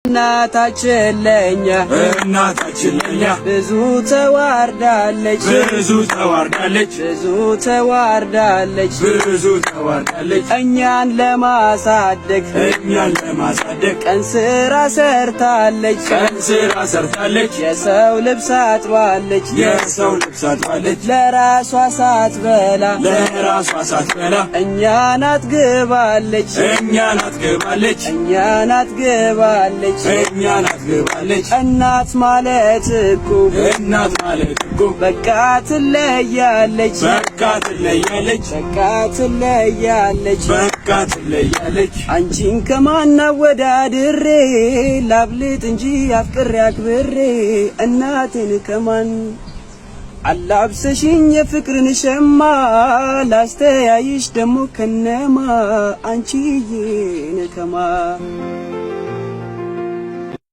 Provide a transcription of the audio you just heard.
እናታችን ለኛ ብዙ ተዋርዳለች እኛን ለማሳደግ ቀን ስራ ሰርታለች የሰው ልብስ አጥባለች ለራሷ ሳትበላ እኛን አትገባለች እናት ማለት እኮ በቃ ትለያለች አንቺን ከማን አወዳድሬ ላብልጥ እንጂ አፍቅሬ አክብሬ እናቴን ከማን አላብሰሽኝ የፍቅርን ሸማ ላስተያይሽ ደሞ ከነማ አንቺዬ ነከማ